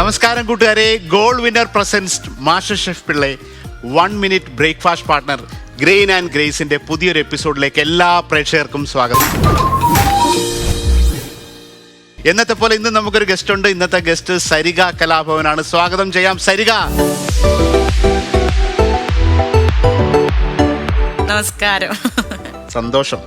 നമസ്കാരം കൂട്ടുകാരെ, gold winner presents master chef Pillai 1 minute breakfast partner grain and ഗ്രേസിന്റെ പുതിയൊരു എപ്പിസോഡിലേക്ക് എല്ലാ പ്രേക്ഷകർക്കും സ്വാഗതം. എന്നത്തെ പോലെ ഇന്ന് നമുക്കൊരു ഗസ്റ്റ് ഉണ്ട്. ഇന്നത്തെ ഗസ്റ്റ് സരിക കലാഭവനാണ്. സ്വാഗതം ചെയ്യാം സരിക. നമസ്കാരം. സന്തോഷം.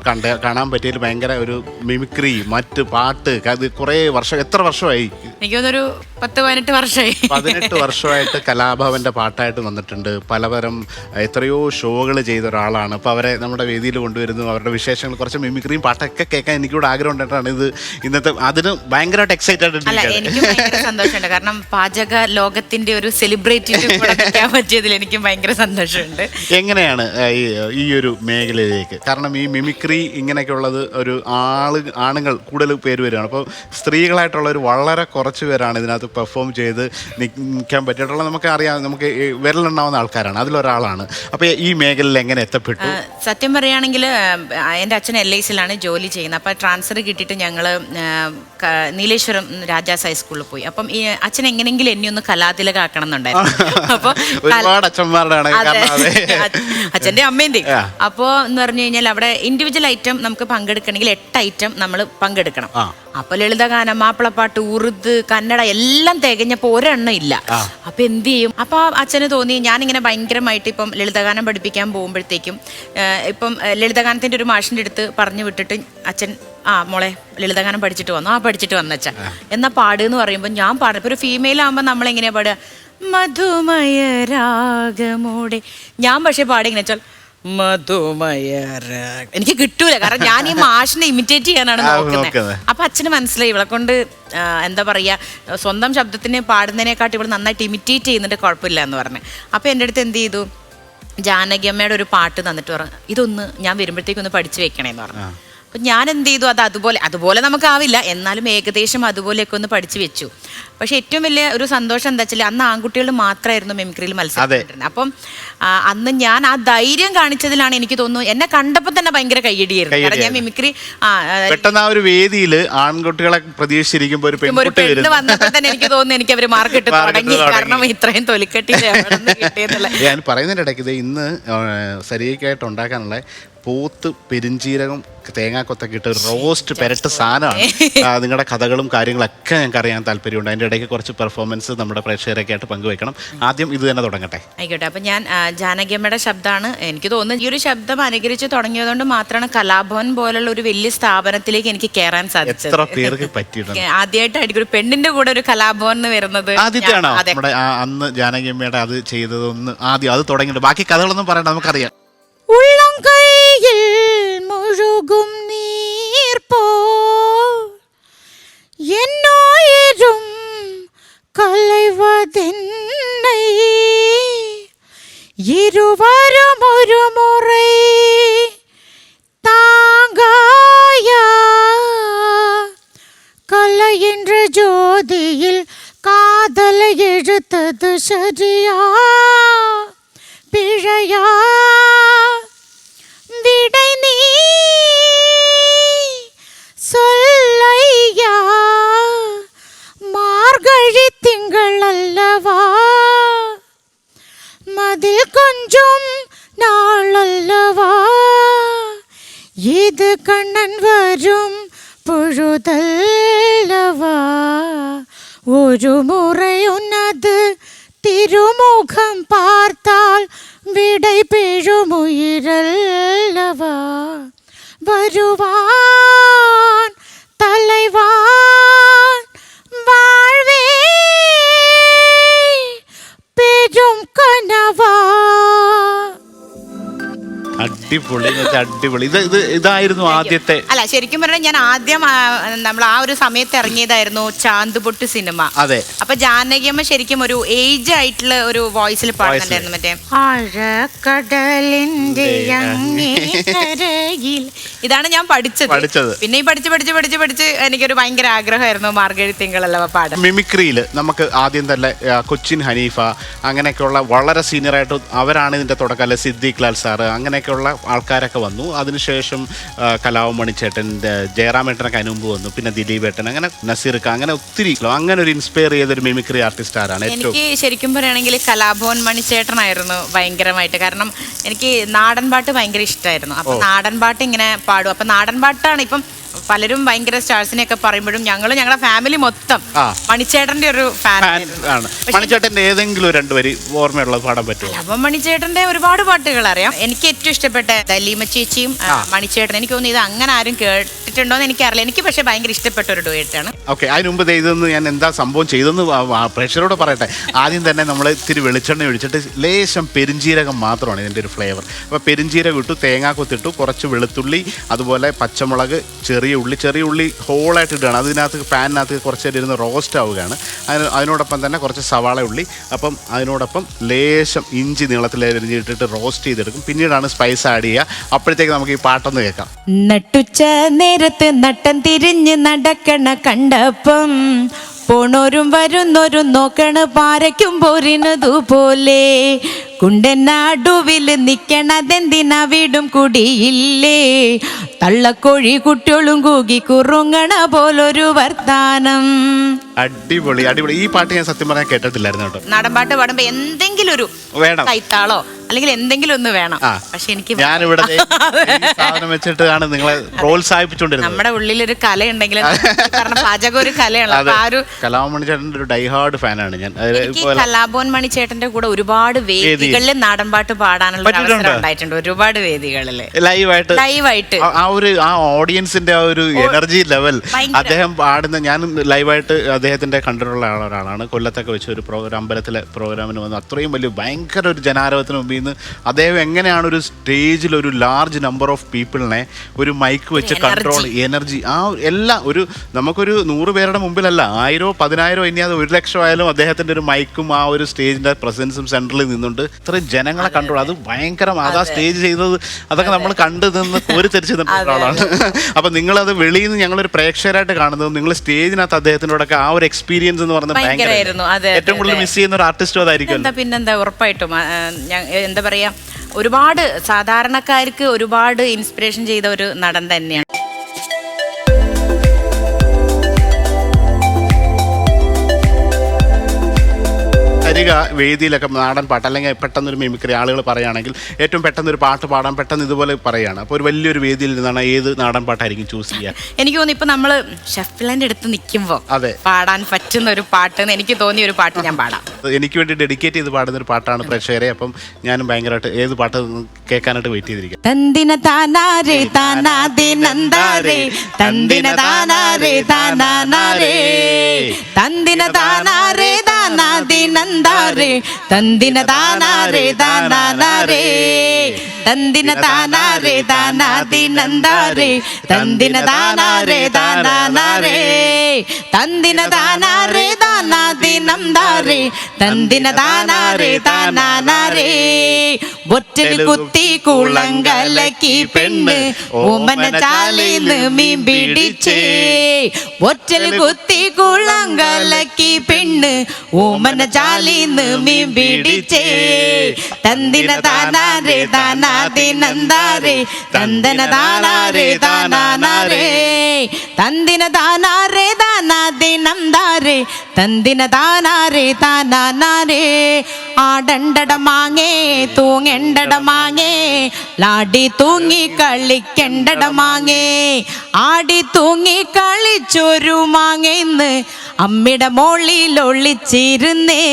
കാണാൻ പറ്റിയതിൽ ഭയങ്കര ഒരു മിമിക്രി, മറ്റ് പാട്ട്, അത് കുറേ വർഷം, എത്ര വർഷമായി? എനിക്കൊന്നൊരു 10-18 വർഷമായി. 18 വർഷമായിട്ട് കലാഭവന്റെ പാട്ടായിട്ട് വന്നിട്ടുണ്ട്. പലതരം എത്രയോ ഷോകൾ ചെയ്ത ഒരാളാണ്. അപ്പോൾ അവരെ നമ്മുടെ വേദിയിൽ കൊണ്ടുവരുന്നു. അവരുടെ വിശേഷങ്ങൾ, കുറച്ച് മിമിക്രിയും പാട്ടൊക്കെ കേൾക്കാൻ എനിക്കൂടെ ആഗ്രഹം ഉണ്ടായിട്ടാണ് ഇത് ഇന്നത്തെ. അതിന് ഭയങ്കരമായിട്ട് എക്സൈറ്റഡ് അല്ല, എനിക്കും ഭയങ്കര സന്തോഷമുണ്ട്. കാരണം പാചക ലോകത്തിന്റെ ഒരു സെലിബ്രിറ്റി പറ്റിയതിൽ എനിക്കും ഭയങ്കര സന്തോഷമുണ്ട്. എങ്ങനെയാണ് ഈ ഒരു മേഖലയിലേക്ക്? കാരണം ഈ മിമിക്രി ഇങ്ങനെയൊക്കെയുള്ളത് ഒരു ആണുങ്ങൾ കൂടുതൽ പേര് വരികയാണ്. അപ്പോൾ സ്ത്രീകളായിട്ടുള്ളവർ വളരെ കുറച്ച് പേരാണ് ഇതിനകത്ത് പെർഫോം ചെയ്ത് നിൽക്കാൻ പറ്റിയിട്ടുള്ളത്. നമുക്ക് അറിയാം, നമുക്ക് വിരലുണ്ടാവുന്ന ആൾക്കാരാണ്, അതിലൊരാളാണ്. അപ്പോൾ ഈ മേഖലയിൽ എങ്ങനെ എത്തപ്പെട്ടു? സത്യം പറയുകയാണെങ്കിൽ എൻ്റെ അച്ഛൻ LICയിലാണ് ജോലി ചെയ്യുന്നത്. അപ്പോൾ ട്രാൻസ്ഫർ കിട്ടിയിട്ട് ഞങ്ങൾ നീലേശ്വരം രാജാസ് ഹൈസ്കൂളിൽ പോയി. അപ്പം ഈ അച്ഛൻ എങ്ങനെയെങ്കിലും എന്നെ ഒന്ന് കലാതിലകാക്കണം എന്നുണ്ടായിരുന്നു. അപ്പോൾ ഒരുപാട് അച്ഛന്മാരുടെ അച്ഛൻ്റെ അമ്മേൻ്റെ. അപ്പോൾ എന്ന് പറഞ്ഞു കഴിഞ്ഞാൽ അവിടെ ഇൻഡിവിജ്വൽ ഐറ്റം നമുക്ക് പങ്കെടുക്കണമെങ്കിൽ 8 ഐറ്റം നമ്മൾ പങ്കെടുക്കണം. അപ്പൊ ലളിതഗാനം, മാപ്പിളപ്പാട്ട്, ഉറുദ്, കന്നഡ എല്ലാം തികഞ്ഞപ്പോൾ ഒരെണ്ണം ഇല്ല. അപ്പൊ എന്ത് ചെയ്യും? അപ്പൊ അച്ഛന് തോന്നി ഞാനിങ്ങനെ ഭയങ്കരമായിട്ട് ഇപ്പം ലളിതഗാനം പഠിപ്പിക്കാൻ പോകുമ്പോഴത്തേക്കും ഇപ്പം ലളിതഗാനത്തിന്റെ ഒരു മാഷിന്റെ അടുത്ത് പറഞ്ഞു വിട്ടിട്ട് അച്ഛൻ മോളെ ലളിതഗാനം പഠിച്ചിട്ട് വന്നു. പഠിച്ചിട്ട് വന്നച്ഛൻ എന്നാ പാട് എന്ന് പറയുമ്പോൾ ഞാൻ പാടും. ഇപ്പൊ ഒരു ഫീമെയിൽ ആകുമ്പോൾ നമ്മൾ എങ്ങനെയാ പാടുക? മധുമയ രാഗമോടെ. ഞാൻ പക്ഷെ പാടിങ്ങനെ വെച്ചാൽ എനിക്ക് കിട്ടൂല. കാരണം ഞാൻ ഈ മാഷിനെ ഇമിറ്റേറ്റ് ചെയ്യാനാണ് നോക്കുന്നത്. അപ്പൊ അച്ഛന് മനസ്സിലായി ഇവളെ കൊണ്ട് എന്താ പറയാ, സ്വന്തം ശബ്ദത്തിന് പാടുന്നതിനെക്കാട്ടി ഇവള് നന്നായിട്ട് ഇമിറ്റേറ്റ് ചെയ്യുന്നുണ്ട്, കുഴപ്പമില്ല എന്ന് പറഞ്ഞു. അപ്പൊ എൻ്റെ അടുത്ത് എന്ത് ചെയ്തു, ജാനകിയമ്മയുടെ ഒരു പാട്ട് തന്നിട്ട് പറഞ്ഞു ഇതൊന്ന് ഞാൻ വരുമ്പോഴത്തേക്കൊന്ന് പഠിച്ചു വെക്കണേന്ന് പറഞ്ഞു. അപ്പം ഞാൻ എന്ത് ചെയ്തു, അതുപോലെ നമുക്കാവില്ല, എന്നാലും ഏകദേശം അതുപോലെയൊക്കെ ഒന്ന് പഠിച്ചു വെച്ചു. പക്ഷെ ഏറ്റവും വലിയ ഒരു സന്തോഷം എന്താ വെച്ചാൽ അന്ന് ആൺകുട്ടികൾ മാത്രമായിരുന്നു മിമിക്രിയിൽ മത്സരിച്ചിരുന്നത്. അപ്പം അന്ന് ഞാൻ ആ ധൈര്യം കാണിച്ചതിലാണ് എനിക്ക് തോന്നുന്നു എന്നെ കണ്ടപ്പോൾ തന്നെ ഭയങ്കര കയ്യടിയായിരുന്നു. കാരണം ഞാൻ മിമിക്രി പെട്ടെന്ന് ആ ഒരു വേദിയിൽ ആൺകുട്ടികളെ പ്രതീക്ഷിച്ചിരിക്കുമ്പോൾ ഒരു പെണ്ണ് വന്നപ്പോൾ തന്നെ എനിക്ക് തോന്നുന്നു എനിക്ക് അവര് മാർക്ക് ഇട്ട് തുടങ്ങി. കാരണം ഇത്രയും തൊലിക്കെട്ടി കിട്ടിയെന്നുള്ള ഞാൻ പറയുന്നതിന്റെ ഇടയ്ക്ക് ഇന്ന് സരികയ്ക്കായിട്ട് ഉണ്ടാക്കാനുള്ള പോത്ത്, പെരിഞ്ചീരകം, തേങ്ങാക്കൊത്തൊക്കെ ഇട്ട് റോസ്റ്റ് പെരട്ട് സാധനമാണ്. നിങ്ങളുടെ കഥകളും കാര്യങ്ങളൊക്കെ ഞങ്ങൾക്ക് അറിയാൻ താല്പര്യമുണ്ട്. അതിൻ്റെ ഇടയ്ക്ക് കുറച്ച് പെർഫോമൻസ് നമ്മുടെ പ്രേക്ഷകരൊക്കെ ആയിട്ട് പങ്കുവെക്കണം. ആദ്യം ഇത് തന്നെ തുടങ്ങട്ടെ. ആയിക്കോട്ടെ. അപ്പം ഞാൻ ജാനകിയമ്മയുടെ ശബ്ദമാണ്. എനിക്ക് തോന്നുന്നു ഈ ഒരു ശബ്ദം അനുകരിച്ച് തുടങ്ങിയതുകൊണ്ട് മാത്രമാണ് കലാഭവൻ പോലുള്ള ഒരു വലിയ സ്ഥാപനത്തിലേക്ക് എനിക്ക് കയറാൻ സാധിച്ചത്. എത്ര പേർക്ക് പറ്റിയിട്ടുണ്ട്. ആദ്യമായിട്ടായിരിക്കും ഒരു പെണ്ണിന്റെ കൂടെ ഒരു കലാഭവൻ എന്ന് വരുന്നത്. ആദ്യമാണോ നമ്മുടെ അന്ന് ജാനകിയമ്മയുടെ അത് ചെയ്തതൊന്ന് ആദ്യം അത് തുടങ്ങിയിട്ട് ബാക്കി കഥകളൊന്നും പറയണ്ട, നമുക്കറിയാം. ഉള്ളം കൈയിൽ മുഴുകും നീർ പോ എന്നോയിരും കലൈവതെന്നെ ഇരുവരും ഒരു മുறை தாங்காய கலை என்ற ஜோதியில் காதலை எழுத்தது சரியா பிழையா விடை நீ சொல்லையா மார்கழி திங்கள் அல்லவா மதில் கொஞ்சம் நாள் அல்லவா இது கண்ணன் வரும் பொழுதல்லவா ஒரு முறை உனது திருமுகம் பார்த்தால் விடை பெறும் உயிரல்லவா வருவான் தலைவான் வாழ்வே பெரும் கனவா. അടിപൊളി അടിപൊളി. ഇതായിരുന്നു ആദ്യത്തെ. അല്ല, ശരിക്കും പറഞ്ഞാൽ ഞാൻ ആദ്യം നമ്മൾ ആ ഒരു സമയത്ത് ഇറങ്ങിയതായിരുന്നു ചാന്തുപൊട്ട് സിനിമ. അതെ. അപ്പൊ ജാനകിയമ്മ ശരിക്കും ഒരു ഏജ് ആയിട്ടുള്ള ഒരു വോയിസിൽ പാടുന്നുണ്ടായിരുന്നു. മറ്റേ ആഴക്കടലിന്റെ അങ്ങേക്കരയിൽ. ഇതാണ് ഞാൻ പഠിച്ചത്. പിന്നെ ഈ പഠിച്ച് എനിക്കൊരു ഭയങ്കര ആഗ്രഹമായിരുന്നു മാർഗഴി തിങ്കളല്ല പാടാൻ. മിമിക്രിയിൽ നമുക്ക് ആദ്യം തന്നെ കൊച്ചിൻ ഹനീഫ അങ്ങനെയൊക്കെയുള്ള വളരെ സീനിയർ ആയിട്ട് അവരാണ് ഇതിന്റെ തുടക്കം. അല്ലെ സിദ്ദീഖ് ലാൽ സാറ് അങ്ങനെയൊക്കെയുള്ള ആൾക്കാരൊക്കെ വന്നു. അതിനുശേഷം കലാവും മണിച്ചേട്ടൻ, ജയറാമേട്ടനൊക്കെ അതിന് മുമ്പ് വന്നു, പിന്നെ ദിലീപ് ഏട്ടൻ, അങ്ങനെ നസീർക്ക, അങ്ങനെ ഒത്തിരി അങ്ങനെ ഒരു ഇൻസ്പയർ ചെയ്തൊരു മിമിക്രി ആർട്ടിസ്റ്റ് ആരാണ് ഏറ്റവും? എനിക്ക് ശരിക്കും പറയുകയാണെങ്കിൽ കലാഭവൻ മണിച്ചേട്ടനായിരുന്നു ഭയങ്കരമായിട്ട്. കാരണം എനിക്ക് നാടൻ പാട്ട് ഭയങ്കര ഇഷ്ടമായിരുന്നു. അപ്പൊ നാടൻ പാട്ട് ഇങ്ങനെ പാടും. അപ്പൊ നാടൻ പാട്ടാണ് ഇപ്പം പലരും ഭയങ്കര സ്റ്റാർസിനെയൊക്കെ പറയുമ്പോഴും ഞങ്ങളുടെ ഫാമിലി മൊത്തം മണിച്ചേട്ടന്റെ ഒരു ഫാൻ ആണ്. മണിച്ചേട്ടന്റെ ഏതെങ്കിലും 2 വരി ഓർമ്മയുള്ളത് പാടാൻ പറ്റുമോ? അപ്പൊ മണിച്ചേട്ടന്റെ ഒരുപാട് പാട്ടുകൾ അറിയാം. എനിക്ക് ഏറ്റവും ഇഷ്ടപ്പെട്ട ദലീമ ചേച്ചിയും മണിച്ചേട്ടൻ. എനിക്ക് തോന്നുന്നു ഇത് അങ്ങനെ ആരും കേട്ടിട്ടുണ്ടോന്ന് എനിക്കറിയില്ല. എനിക്ക് പക്ഷെ ഭയങ്കര ഇഷ്ടപ്പെട്ട ഒരു ഡുവറ്റാണ്. ഓക്കെ, അതിന് മുമ്പ് ഇതൊന്ന് ഞാൻ എന്താ സംഭവം ചെയ്തെന്ന് പ്രേക്ഷകരോട് പറയട്ടെ. ആദ്യം തന്നെ നമ്മൾ ഇത്തിരി വെളിച്ചെണ്ണ ഒഴിച്ചിട്ട് ലേശം പെരിഞ്ചീരകം മാത്രമാണ് ഇതിൻ്റെ ഒരു ഫ്ലേവർ. അപ്പോൾ പെരിഞ്ചീരകം ഇട്ടു, തേങ്ങാക്കൊത്തിട്ടു, കുറച്ച് വെളുത്തുള്ളി, അതുപോലെ പച്ചമുളക്, ചെറിയ ഉള്ളി ഹോളായിട്ട് ഇടുകയാണ്. അതിനകത്ത് പാനിനകത്ത് കുറച്ച് നേരം ഇരുന്ന് റോസ്റ്റ് ആവുകയാണ്. അതിനോടൊപ്പം തന്നെ കുറച്ച് സവാള ഉള്ളി, അപ്പം അതിനോടൊപ്പം ലേശം ഇഞ്ചി നീളത്തിൽ അരിഞ്ഞിട്ടിട്ട് റോസ്റ്റ് ചെയ്തെടുക്കും. പിന്നീടാണ് സ്പൈസ് ആഡ് ചെയ്യുക. അപ്പോഴത്തേക്ക് നമുക്ക് ഈ പാട്ടൊന്ന് കേൾക്കാം. നട്ടുച്ച നേരത്ത് നട്ടം തിരിഞ്ഞ് നടക്കണ കണ്ടപ്പം പോണോരും വരുന്നോരും നോക്കണ പാരയ്ക്കും പോരിനതുപോലെ കുണ്ടനാടുവിൽ നിക്കണതെന്തിനാ വീടും കുടിയില്ലേ തള്ളക്കോഴി കുട്ടികളും കൂകി കുറുങ്ങണ പോലൊരു വർത്താനം. അടിപൊളി അടിപൊളി. ഈ പാട്ട് ഞാൻ സത്യം പറഞ്ഞാൽ കേട്ടിട്ടില്ലായിരുന്നു കേട്ടോ. നാടൻ പാട്ട് പാടുമ്പോ എന്തെങ്കിലും ഒരു വേണം, കൈത്താളോ അല്ലെങ്കിൽ എന്തെങ്കിലും ഒന്ന് വേണം. പക്ഷെ എനിക്ക് ഞാനിവിടെ സാധനം വെച്ചിട്ടാണ് നിങ്ങളെ പ്രോത്സാഹിപ്പിച്ചുകൊണ്ടിരുന്നത്. നമ്മുടെ ഉള്ളിലൊരു കലയുണ്ടെങ്കിൽ കാരണം പാചകം ഒരു കലയാണ്. അപ്പൊ ആ ഒരു കലാഭവൻ മണിച്ചേട്ടന്റെ ഒരു ഡൈഹാർഡ് ഫാനാണ് ഞാൻ. കലാഭവൻ മണിച്ചേട്ടന്റെ കൂടെ ഒരുപാട് വേദികളിൽ നാടൻ പാട്ട് പാടാനുള്ള അവസരം ഉണ്ടായിട്ടുണ്ട്. ഒരുപാട് വേദികളിൽ ലൈവായിട്ട് ആ ഓഡിയൻസിന്റെ ആ ഒരു എനർജി ലെവൽ അദ്ദേഹം പാടുന്ന, ഞാൻ ലൈവായിട്ട് അദ്ദേഹത്തിന്റെ കണ്ടിട്ടുള്ള ഒരാളാണ്. കൊല്ലത്തൊക്കെ വെച്ച് ഒരു അമ്പലത്തിലെ പ്രോഗ്രാമിന് വന്നു. അത്രയും വലിയ ഭയങ്കര ഒരു ജനാരവത്തിന് മുമ്പിൽ നിന്ന് അദ്ദേഹം എങ്ങനെയാണ് ഒരു സ്റ്റേജിൽ ഒരു ലാർജ് നമ്പർ ഓഫ് പീപ്പിളിനെ ഒരു മൈക്ക് വെച്ച് കൺട്രോൾ, എനർജി, ആ എല്ലാം ഒരു നമുക്കൊരു 100 പേരുടെ മുമ്പിലല്ല, 1000 10,000 ഇനി അത് 1,00,000 ആയാലും അദ്ദേഹത്തിന്റെ ഒരു മൈക്കും ആ ഒരു സ്റ്റേജിന്റെ പ്രസൻസും സെൻട്രലിൽ നിന്നുകൊണ്ട് ഇത്രയും ജനങ്ങളെ കൺട്രോൾ, അത് ഭയങ്കരമാണ്. അത് ആ സ്റ്റേജ് ചെയ്തത് അതൊക്കെ നമ്മൾ കണ്ടു നിന്ന് കോരിത്തെരിച്ച് നിന്നിട്ടുള്ള ആളാണ്. അപ്പൊ നിങ്ങളത് വെളിയിൽ നിന്ന് ഞങ്ങളൊരു പ്രേക്ഷകരായിട്ട് കാണുന്നത്, നിങ്ങൾ സ്റ്റേജിനകത്ത് അദ്ദേഹത്തിനോടൊക്കെ ആ ഒരു എക്സ്പീരിയൻസ് എന്ന് പറയുന്നത് ഭയങ്കര ഏറ്റവും കൂടുതൽ മിസ് ചെയ്യുന്ന ഒരു ആർട്ടിസ്റ്റും അതായിരിക്കും. പിന്നെന്താ, ഉറപ്പായിട്ടും എന്താ പറയാ, ഒരുപാട് സാധാരണക്കാർക്ക് ഒരുപാട് ഇൻസ്പിറേഷൻ ചെയ്ത ഒരു നടൻ തന്നെയാണ്. വേദിയിലൊക്കെ നാടൻ പാട്ട് അല്ലെങ്കിൽ പെട്ടെന്നൊരു മിമിക്രി ആളുകൾ പറയുകയാണെങ്കിൽ ഏറ്റവും പെട്ടെന്നൊരു പാട്ട് പാടാൻ പെട്ടെന്ന് ഇതുപോലെ പറയുകയാണ്. അപ്പോൾ ഒരു വലിയൊരു വേദിയിൽ നിന്നാണ് ഏത് നാടൻ പാട്ടായിരിക്കും ചൂസ് ചെയ്യുക? എനിക്ക് തോന്നി ഇപ്പൊ നമ്മള് ഷഫ്ലന്റെ അടുത്ത് നിൽക്കുമ്പോൾ പാടാൻ പറ്റുന്ന ഒരു പാട്ട് എനിക്ക് തോന്നിയ ഒരു പാട്ട് ഞാൻ പാടാം. എനിക്ക് വേണ്ടി ഡെഡിക്കേറ്റ് ചെയ്ത് പാടുന്ന ഒരു പാട്ടാണ് പ്രേക്ഷകരെ. അപ്പം ഞാനും ഭയങ്കരമായിട്ട് ഏത് പാട്ട് കേൾക്കാനായിട്ട് വെയിറ്റ് ചെയ്തിരിക്കും. തന്ദിന താനാരേ താനാദിനന്ദാരേ തന്ദിന താനാരേ താനാനാരേ തന്ദിന താനാരേ താനാദിനന്ദാരേ തന്ദിന താനാരേ താനാനാരേ തന്ദിന താനാരേ താനാദിനന്ദാരേ തന്ദിന താനാരേ താനാനാരേ തന്ദിന താനാരേ താനാദിനന്ദാരേ തന്ദിന താനാരേ താനാനാരേ ഒറ്റൽ കുത്തി കുളങ്കലക്കി പെണ്ണ് ഓമന ചാലിന്ന് മീൻ പിടിച്ചേ ഒറ്റൽ കുത്തി കുളങ്കലക്കി പെണ്ണ് ഓമന ചാലിന്ന് മീൻ പിടിച്ചേ തന്ദിന താനാരേ താനാദിനന്ദാരേ തന്ദിന താനാരേ താനാനാരേ തന്ദിന താനാരേ താനാദിനന്ദാരേ തന്ദിന താനാരേ താനാനാരേ ആടണ്ടട മാങ്ങേ തൂങ്ങണ്ടട മാങ്ങേ ലാടി തൂങ്ങി കളിക്കണ്ടട മാങ്ങേ ആടി തൂങ്ങി കളിച്ചൊരു മാങ്ങേന്ന് അമ്മിടെ മോളിൽ ഒളിച്ചിരുന്നേ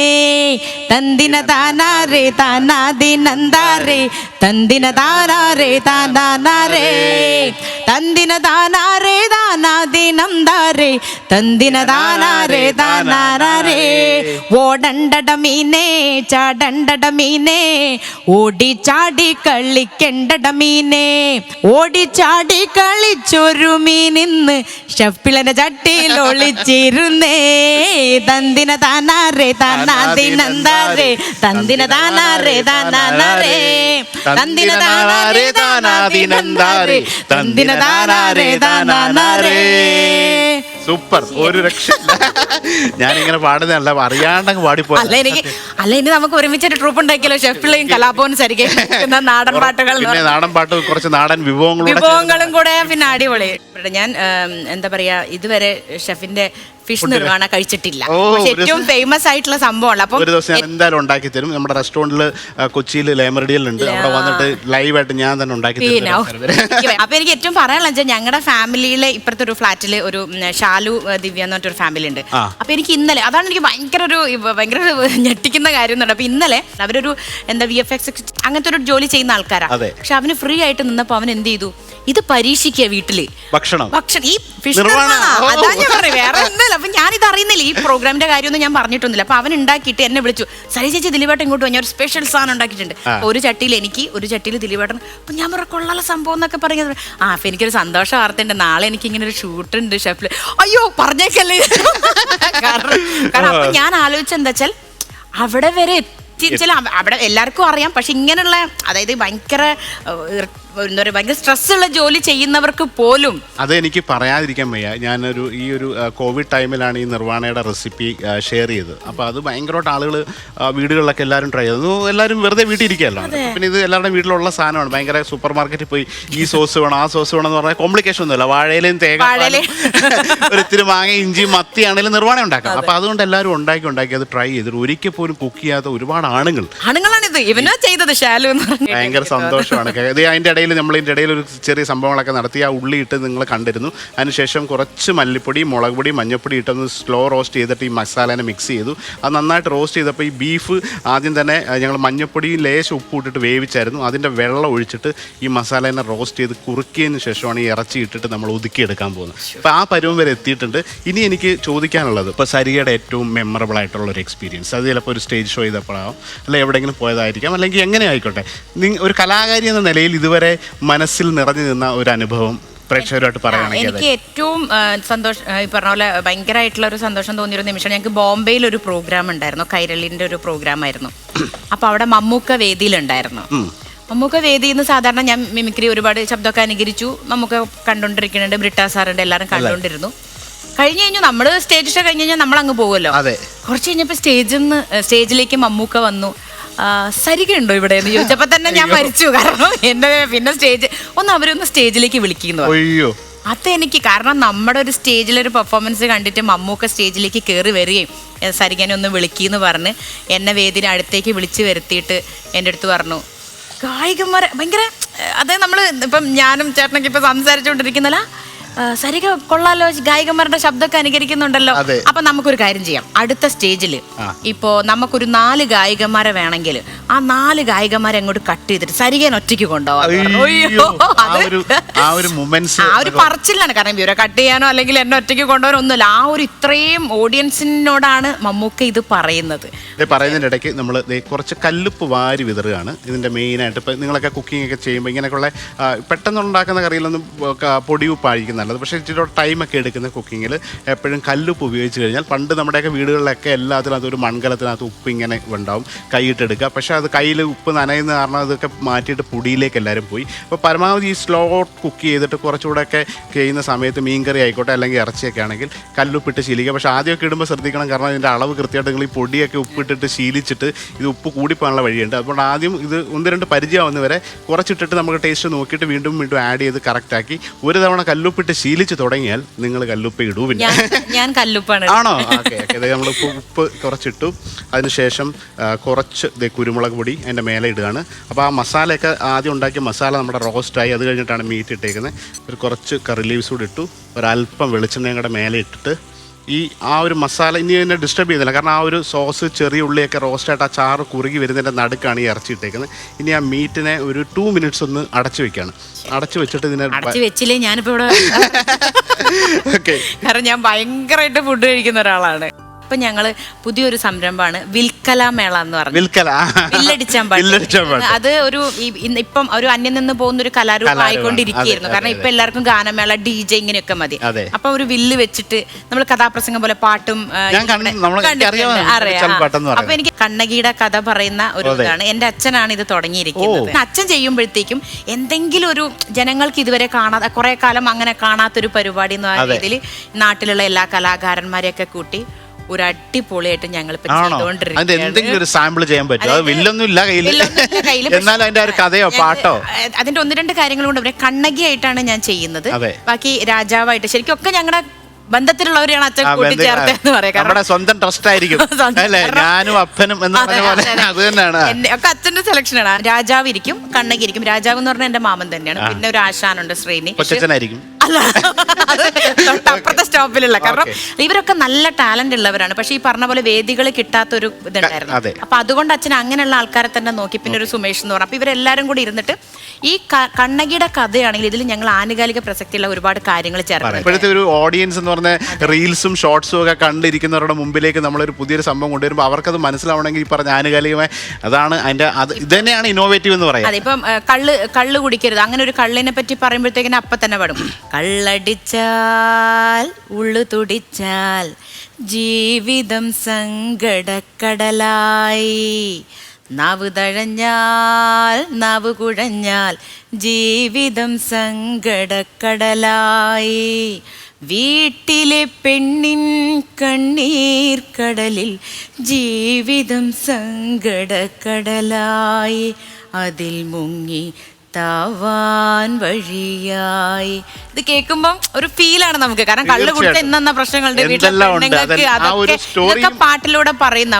തന്ദിന താനാരേ താനാദിനന്ദാരേ തന്ദിന താനാരേ താനാനാരേ തന്ദിന താനാരേ താനാദിനന്ദാരേ തന്ദിന താനാരേ താനാനാരേ ഓടണ്ടട മീനേ ചാടണ്ടട മീനേ ഓടി ചാടി കളിക്കണ്ടട മീനേ ഓടി ചാടി കളിച്ചൊരു മീനിന്ന് ഷഫ്പിളന്റെ ചട്ടിയിൽ ഒളിച്ചിരുന്നേ തന്ദിന താനാരേ താനാദിനന്ദാരേ തന്ദിന താനാരേ താനാനാരേ തന്ദിന താനാരേ താനാദിനന്ദാരേ തന്ദിന താനാരേ താനാനാരേ. സൂപ്പർ, ഒരു രക്ഷയില്ല. ഞാനിങ്ങനെ പാടുന്നതല്ല, അറിയാണ്ടങ്ങ് പാടിപ്പോ. അല്ല ഇനി നമുക്ക് ഒരുമിച്ചൊരു ട്രൂപ്പ് ഉണ്ടാക്കിയല്ലോ, ഷെഫിലെയും കലാഭവനും സരികയും നാടൻ പാട്ടുകൾ, പിന്നെ നാടൻ പാട്ട്, കുറച്ച് നാടൻ വിഭവങ്ങളും കൂടെ, പിന്നെ അടിപൊളി. ഞാൻ എന്താ പറയാ, ഇതുവരെ ഷെഫിന്റെ ഫിഷ് നിർവ്വാണ കഴിച്ചിട്ടില്ല. ഏറ്റവും ഫേമസ് ആയിട്ടുള്ള സംഭവമാണ്. അപ്പൊ ഒരു ദിവസം ഞാൻ എന്തായാലും ഉണ്ടാക്കി തരും. നമ്മുടെ റെസ്റ്റോറന്റിൽ കൊച്ചിയിൽ ലേമറഡിയിലുണ്ട്, അവിടെ വന്നിട്ട് ലൈവായിട്ട് ഞാൻ തന്നെ ഉണ്ടാക്കി തരും. അപ്പൊ എനിക്ക് ഏറ്റവും പറയാനുള്ള വെച്ചാൽ, ഞങ്ങളുടെ ഫാമിലിയിലെ ഇപ്പുറത്തെ ഒരു ഫ്ലാറ്റില് ഒരു ഷാലു ദിവ്യ എന്ന് പറഞ്ഞൊരു ഫാമിലി ഉണ്ട്. അപ്പൊ എനിക്ക് ഇന്നലെ, അതാണ് എനിക്ക് ഭയങ്കര ഞെട്ടിക്കുന്ന കാര്യം. അപ്പൊ ഇന്നലെ അവരൊരു എന്താ VFX അങ്ങനത്തെ ഒരു ജോലി ചെയ്യുന്ന ആൾക്കാരാണ്. പക്ഷെ അവന് ഫ്രീ ആയിട്ട് നിന്നപ്പോ അവൻ എന്ത് ചെയ്തു, ഇത് പരീക്ഷിക്കുക വീട്ടില് ഭക്ഷണം, ഈ ഫിഷ് അതാ ഞാൻ പറഞ്ഞു, വേറെ ഒന്നുമില്ല. അപ്പൊ ഞാനിത് അറിയുന്നില്ല, ഈ പ്രോഗ്രാമിന്റെ കാര്യമൊന്നും ഞാൻ പറഞ്ഞിട്ടൊന്നുമില്ല. അപ്പൊ അവൻ ഉണ്ടാക്കിയിട്ട് എന്നെ വിളിച്ചു, സരി ചേച്ചി ദിലീപേട്ടൻ ഇങ്ങോട്ട് ഞാൻ ഒരു സ്പെഷ്യൽ സാധനം ഉണ്ടാക്കിയിട്ടുണ്ട്. ഒരു ചട്ടിയിൽ എനിക്ക്, ഒരു ചട്ടിയിൽ ദിലീപേട്ടൻ. അപ്പൊ ഞാൻ പറയാം കൊള്ളാല സംഭവം എന്നൊക്കെ പറയുന്നത്. അപ്പൊ എനിക്കൊരു സന്തോഷ വാർത്തയുണ്ട്, നാളെ എനിക്ക് ഇങ്ങനെ ഒരു ഷൂട്ട് ഉണ്ട് ഷെഫില്. അയ്യോ പറഞ്ഞേക്കല്ലേ. കാരണം അപ്പൊ ഞാൻ ആലോചിച്ചെന്താ വെച്ചാൽ, അവിടെ വരെ അവിടെ എല്ലാവർക്കും അറിയാം. പക്ഷെ ഇങ്ങനെയുള്ള, അതായത് ഭയങ്കര എന്താ പറയുക, ഭയങ്കര സ്ട്രെസ്സുള്ള ജോലി ചെയ്യുന്നവർക്ക് പോലും അതെനിക്ക് പറയാതിരിക്കാൻ വയ്യ. ഞാനൊരു ഈ ഒരു കോവിഡ് ടൈമിലാണ് ഈ നിർവ്വാണയുടെ റെസിപ്പി ഷെയർ ചെയ്തത്. അപ്പോൾ അത് ഭയങ്കരമായിട്ട് ആളുകൾ വീടുകളിലൊക്കെ എല്ലാവരും ട്രൈ ചെയ്തു. എല്ലാവരും വെറുതെ വീട്ടിൽ ഇരിക്കുകയല്ലോ. പിന്നെ ഇത് എല്ലാവരുടെ വീട്ടിലുള്ള സാധനമാണ്. ഭയങ്കര സൂപ്പർ മാർക്കറ്റിൽ പോയി ഈ സോസ് വേണം, ആ സോസ് വേണം എന്ന് പറഞ്ഞാൽ കോംപ്ലിക്കേഷൻ ഒന്നുമില്ല. വാഴയിലും തേങ്ങ, ഒരു ഇത്തിരി മാങ്ങ, ഇഞ്ചി, മത്തി ആണെങ്കിലും നിർവ്വാണം ഉണ്ടാക്കാം. അപ്പോൾ അതുകൊണ്ട് എല്ലാവരും ഉണ്ടാക്കി അത് ട്രൈ ചെയ്തിട്ട് ഒരിക്കൽ പോലും കുക്ക് ചെയ്യാത്ത ഒരുപാട് ആണുങ്ങളാണിത്. ഇവനോ ചെയ്തത് ഷാലു. ഭയങ്കര സന്തോഷമാണ്. അതിൻ്റെ ഇടയിൽ നമ്മളിതിൻ്റെ ഇടയിൽ ഒരു ചെറിയ സംഭവങ്ങളൊക്കെ നടത്തി. ആ ഉള്ളി ഇട്ട് നിങ്ങൾ കണ്ടിരുന്നു. അതിനുശേഷം കുറച്ച് മല്ലിപ്പൊടി, മുളക് പൊടി, മഞ്ഞൾപ്പൊടി ഇട്ടൊന്ന് സ്ലോ റോസ്റ്റ് ചെയ്തിട്ട് ഈ മസാലേനെ മിക്സ് ചെയ്തു. അത് നന്നായിട്ട് റോസ്റ്റ് ചെയ്തപ്പോൾ ഈ ബീഫ് ആദ്യം തന്നെ ഞങ്ങൾ മഞ്ഞൾപ്പൊടിയും ലേശം ഉപ്പ് ഇട്ടിട്ട് വേവിച്ചായിരുന്നു. അതിൻ്റെ വെള്ളം ഒഴിച്ചിട്ട് ഈ മസാലേനെ റോസ്റ്റ് ചെയ്ത് കുറുക്കിയതിന് ശേഷമാണ് ഈ ഇറച്ചി ഇട്ടിട്ട് നമ്മൾ ഒതുക്കിയെടുക്കാൻ പോകുന്നത്. അപ്പോൾ ആ പരുവം വരെ എത്തിയിട്ടുണ്ട്. ഇനി എനിക്ക് ചോദിക്കാനുള്ളത്, ഇപ്പോൾ സരികയുടെ ഏറ്റവും മെമ്മറബിൾ ആയിട്ടുള്ള ഒരു എക്സ്പീരിയൻസ്, അത് ചിലപ്പോൾ ഒരു സ്റ്റേജ് ഷോ ചെയ്തപ്പോഴാവും, അല്ലെങ്കിൽ എവിടെയെങ്കിലും പോയതായിരിക്കാം, അല്ലെങ്കിൽ എങ്ങനെ ആയിക്കോട്ടെ, ഒരു കലാകാരി എന്ന നിലയിൽ ഇതുവരെ മനസ്സിൽ നിറഞ്ഞു നിന്ന ഒരു അനുഭവം പ്രേക്ഷകരുമായിട്ട് പറയുകയാണെങ്കിൽ? എനിക്ക് ഏറ്റവും സന്തോഷം, ഈ പറഞ്ഞ പോലെ ഭയങ്കരമായിട്ടുള്ള ഒരു സന്തോഷം തോന്നിയൊരു നിമിഷം, ഞങ്ങൾക്ക് ബോംബെയിൽ ഒരു പ്രോഗ്രാം ഉണ്ടായിരുന്നു, കൈരളിൻ്റെ ഒരു പ്രോഗ്രാം ആയിരുന്നു. അപ്പോൾ അവിടെ മമ്മൂക്ക വേദിയിലുണ്ടായിരുന്നു. മമ്മൂക്ക വേദിയിൽ നിന്ന് സാധാരണ ഞാൻ മിമിക്രി ഒരുപാട് ശബ്ദമൊക്കെ അനുകരിച്ചു, മമ്മൂക്ക കണ്ടുകൊണ്ടിരിക്കുന്നുണ്ട്, ബ്രിട്ടാ സാറുണ്ട്, എല്ലാവരും കണ്ടുകൊണ്ടിരുന്നു. കഴിഞ്ഞ് കഴിഞ്ഞു നമ്മൾ സ്റ്റേജ് ഷോ കഴിഞ്ഞ് കഴിഞ്ഞാൽ നമ്മൾ അങ്ങ് പോകുമല്ലോ. കുറച്ച് കഴിഞ്ഞപ്പോൾ സ്റ്റേജിലേക്ക് മമ്മൂക്ക വന്നു. സരിക ഉണ്ടോ ഇവിടെ എന്ന് ചോദിച്ചപ്പോ തന്നെ ഞാൻ മരിച്ചു. കാരണം എന്റെ പിന്നെ അവരൊന്ന് സ്റ്റേജിലേക്ക് വിളിക്കുന്നു. അതെനിക്ക്, കാരണം നമ്മുടെ ഒരു സ്റ്റേജിലൊരു പെർഫോമൻസ് കണ്ടിട്ട് മമ്മൂക്ക സ്റ്റേജിലേക്ക് കയറി വരികയും സരികനെ ഒന്ന് വിളിക്കുന്നു പറഞ്ഞ് എന്നെ വേദിയുടെ അടുത്തേക്ക് വിളിച്ചു വരുത്തിയിട്ട് എൻ്റെ അടുത്ത് പറഞ്ഞു, ഗായികന്മാരെ ഭയങ്കര, അതായത് നമ്മൾ ഇപ്പം ഞാനും ചേട്ടനൊക്കെ ഇപ്പൊ സംസാരിച്ചുകൊണ്ടിരിക്കുന്നല്ല, സരിക കൊള്ളാലോ, ഗായികന്മാരുടെ ശബ്ദമൊക്കെ അനുകരിക്കുന്നുണ്ടല്ലോ. അപ്പൊ നമുക്കൊരു കാര്യം ചെയ്യാം, അടുത്ത സ്റ്റേജില് ഇപ്പോ നമുക്കൊരു 4 ഗായികന്മാരെ വേണമെങ്കിൽ ആ 4 ഗായികന്മാരെ അങ്ങോട്ട് കട്ട് ചെയ്തിട്ട് സരികൻ ഒറ്റയ്ക്ക് കൊണ്ടുപോകാം. ആ ഒരു പറച്ചിലാണ്. കാരണം ഇവരെ കട്ട് ചെയ്യാനോ അല്ലെങ്കിൽ എന്നെ ഒറ്റയ്ക്ക് കൊണ്ടുപോകാനോ ഒന്നുമില്ല. ആ ഒരു ഇത്രയും ഓഡിയൻസിനോടാണ് മമ്മൂക്ക ഇത് പറയുന്നത്. പറയുന്നതിൻ്റെ ഇടയ്ക്ക് നമ്മൾ കുറച്ച് കല്ലുപ്പ് വാരി വിതറുകയാണ് ഇതിൻ്റെ മെയിനായിട്ട്. ഇപ്പം നിങ്ങളൊക്കെ കുക്കിംഗ് ഒക്കെ ചെയ്യുമ്പോൾ ഇങ്ങനെയൊക്കെയുള്ള പെട്ടെന്നുണ്ടാക്കുന്ന കറിയിലൊന്നും പൊടിയുപ്പായിരിക്കും നല്ലത്. പക്ഷേ ഇച്ചിരി ടൈമൊക്കെ എടുക്കുന്ന കുക്കിങ്ങിൽ എപ്പോഴും കല്ലുപ്പ് ഉപയോഗിച്ച് കഴിഞ്ഞാൽ, പണ്ട് നമ്മുടെയൊക്കെ വീടുകളിലൊക്കെ എല്ലാത്തിനകത്ത് ഒരു മൺകലത്തിനകത്ത് ഉപ്പ് ഇങ്ങനെ ഉണ്ടാവും, കൈയിട്ടെടുക്കുക. പക്ഷേ അത് കയ്യിൽ ഉപ്പ് നനയുന്ന കാരണം അതൊക്കെ മാറ്റിയിട്ട് പൊടിയിലേക്ക് എല്ലാവരും പോയി. അപ്പോൾ പരമാവധി ഈ സ്ലോ കുക്ക് ചെയ്തിട്ട് കുറച്ചുകൂടെയൊക്കെ ചെയ്യുന്ന സമയത്ത് മീൻകറി ആയിക്കോട്ടെ അല്ലെങ്കിൽ ഇറച്ചിയൊക്കെ ആണെങ്കിൽ കല്ലുപ്പിട്ട് ശീലിക്കുക. പക്ഷേ ആദ്യമൊക്കെ ഇടുമ്പോൾ ശ്രദ്ധിക്കണം, കാരണം ഇതിൻ്റെ അളവ് കൃത്യമായിട്ട് നിങ്ങൾ ഈ പൊടിയൊക്കെ ഉപ്പിട്ടിട്ട് ശീലിച്ചിട്ട് ഇത് ഉപ്പ് കൂടിപ്പോകാനുള്ള വഴിയുണ്ട്. അതുകൊണ്ട് ആദ്യം ഇത് 1-2 പരിചയമാവുന്നവരെ കുറച്ചിട്ടിട്ട് നമുക്ക് ടേസ്റ്റ് നോക്കിയിട്ട് വീണ്ടും ആഡ് ചെയ്ത് കറക്റ്റാക്കി ഒരു തവണ കല്ലുപ്പിട്ട് ശീലിച്ച് തുടങ്ങിയാൽ നിങ്ങൾ കല്ലുപ്പ് ഇടൂ. പിന്നെ ഞാൻ കല്ലുപ്പാണ്. ആണോ? ഓക്കെ. നമ്മൾ ഉപ്പ് കുറച്ചിട്ടു. അതിനുശേഷം കുറച്ച് കുരുമുളക് പൊടി അതിൻ്റെ മേലെ ഇടുകയാണ്. അപ്പോൾ ആ മസാലയൊക്കെ ആദ്യം ഉണ്ടാക്കിയ മസാല നമ്മുടെ റോസ്റ്റായി. അത് കഴിഞ്ഞിട്ടാണ് മീറ്റ് ഇട്ടേക്കുന്നത്. ഒരു കുറച്ച് കറി ലീവ്സ് കൂടി ഇട്ടു. ഒരല്പം വെളിച്ചെണ്ണയും കൂടെ മേലെ ഇട്ടിട്ട് ഈ ആ ഒരു മസാല ഇനി എന്നെ ഡിസ്റ്റർബ് ചെയ്യുന്നില്ല. കാരണം ആ ഒരു സോസ്, ചെറിയ ഉള്ളിയൊക്കെ റോസ്റ്റായിട്ട് ആ ചാറ് കുറുകി വരുന്നതിൻ്റെ നടുക്കാണ് ഈ ഇറച്ചി ഇട്ടേക്കുന്നത്. ഇനി ആ മീറ്റിനെ ഒരു 2 മിനിറ്റ്സ് ഒന്ന് അടച്ചു വെക്കുകയാണ്. അടച്ചു വെച്ചിട്ട് ഇതിനെ വെച്ചില്ലേ ഞാനിപ്പോൾ ഇവിടെ കാരണം ഞാൻ ഭയങ്കരമായിട്ട് ഫുഡ് കഴിക്കുന്ന ഒരാളാണ്. ഇപ്പൊ ഞങ്ങള് പുതിയൊരു സംരംഭമാണ് വിൽക്കല മേള എന്ന് പറഞ്ഞു. വില്ലടിച്ചാൻ അത് ഒരു ഇപ്പം ഒരു അന്യം നിന്ന് പോകുന്ന ഒരു കലാരൂപം ആയിക്കൊണ്ടിരിക്കുകയായിരുന്നു. കാരണം ഇപ്പൊ എല്ലാവർക്കും ഗാനമേള, DJ ഇങ്ങനെയൊക്കെ മതി. അപ്പൊ ഒരു വില്ല് വെച്ചിട്ട് നമ്മൾ കഥാപ്രസംഗം പോലെ പാട്ടും അറിയാം. അപ്പൊ എനിക്ക് കണ്ണകിയുടെ കഥ പറയുന്ന ഒരു ഇതാണ്. എന്റെ അച്ഛനാണ് ഇത് തുടങ്ങിയിരിക്കുന്നത്. അച്ഛൻ ചെയ്യുമ്പോഴത്തേക്കും എന്തെങ്കിലും ഒരു ജനങ്ങൾക്ക് ഇതുവരെ കാണാതെ കുറെ കാലം അങ്ങനെ കാണാത്തൊരു പരിപാടി എന്ന രീതിയിൽ നാട്ടിലുള്ള എല്ലാ കലാകാരന്മാരെയൊക്കെ കൂട്ടി ഒരു അടിപൊളിയായിട്ട് ഞങ്ങൾ അതിന്റെ 1-2 കാര്യങ്ങൾ കൊണ്ട് കണ്ണകിയായിട്ടാണ് ഞാൻ ചെയ്യുന്നത്. ബാക്കി രാജാവായിട്ട് ശരിക്കും ഒക്കെ ഞങ്ങളുടെ ബന്ധത്തിലുള്ളവരെയാണ് അച്ഛൻ കൂട്ടിച്ചേർത്തെന്ന് പറയാം. നമ്മുടെ സ്വന്തം ട്രസ്റ്റ് ആയിരിക്കും അല്ലേ, ഞാനും അപ്പനും എന്ന് പറഞ്ഞ പോലെ അത് തന്നെയാണ്. ഒക്കെ അച്ഛന്റെ സെലക്ഷനാണ്. രാജാവ് ഇരിക്കും, കണ്ണകി ഇരിക്കും. രാജാവ് എന്ന് പറഞ്ഞാൽ എന്റെ മാമൻ തന്നെയാണ്. പിന്നെ ഒരു ആശാനുണ്ട്, ശ്രീനി. അല്ല, അപ്പുറത്തെ സ്റ്റോപ്പിലുള്ള. കാരണം ഇവരൊക്കെ നല്ല ടാലന്റ് ഉള്ളവരാണ്. പക്ഷെ ഈ പറഞ്ഞ പോലെ വേദികൾ കിട്ടാത്തൊരു ഇതുണ്ടായിരുന്നു. അപ്പൊ അതുകൊണ്ട് അച്ഛൻ അങ്ങനെയുള്ള ആൾക്കാരെ തന്നെ നോക്കി. പിന്നെ ഒരു സുമേഷ് എന്ന് പറഞ്ഞു. അപ്പൊ ഇവരെല്ലാരും കൂടി ഇരുന്നിട്ട് ഈ കണ്ണകിയുടെ കഥയാണെങ്കിൽ ഇതിൽ ഞങ്ങൾ ആനുകാലിക പ്രസക്തിയുള്ള ഒരുപാട് കാര്യങ്ങൾ ചേർന്നു. ഇപ്പോഴത്തെ ഒരു ഓഡിയൻസ് എന്ന് പറഞ്ഞ റീൽസും ഷോർട്സും ഒക്കെ കണ്ടിരിക്കുന്നവരുടെ മുമ്പിലേക്ക് നമ്മളൊരു പുതിയൊരു സംഭവം കൊണ്ടുവരുമ്പോൾ അവർക്കത് മനസ്സിലാവണമെങ്കിൽ ഈ പറഞ്ഞ ആനുകാലികമായി അതാണ് അതിന്റെ ഇത് തന്നെയാണ് ഇന്നോവേറ്റീവ് എന്ന് പറയാം. അതെ, ഇപ്പം കള്ള് കുടിക്കരുത്, അങ്ങനെ ഒരു കള്ളിനെ പറ്റി പറയുമ്പോഴത്തേക്കിന് അപ്പൊ തന്നെ പാടും. കള്ളടിച്ചാൽ ഉള്ളു തുടിച്ചാൽ ജീവിതം സങ്കടക്കടലായി, നാവ് തഴഞ്ഞാൽ നാവ് കുഴഞ്ഞാൽ ജീവിതം സങ്കടക്കടലായി, വീട്ടിലെ പെണ്ണിൻ കണ്ണീർ കടലിൽ ജീവിതം സങ്കടക്കടലായി, അതിൽ മുങ്ങി താവാൻ വഴിയായി. ഇത് കേൾക്കുമ്പം ഒരു ഫീലാണ് നമുക്ക്. കാരണം കള്ളു കുടിച്ച ഇന്ന പ്രശ്നങ്ങളുടെ അതൊക്കെ പാട്ടിലൂടെ പറയുന്ന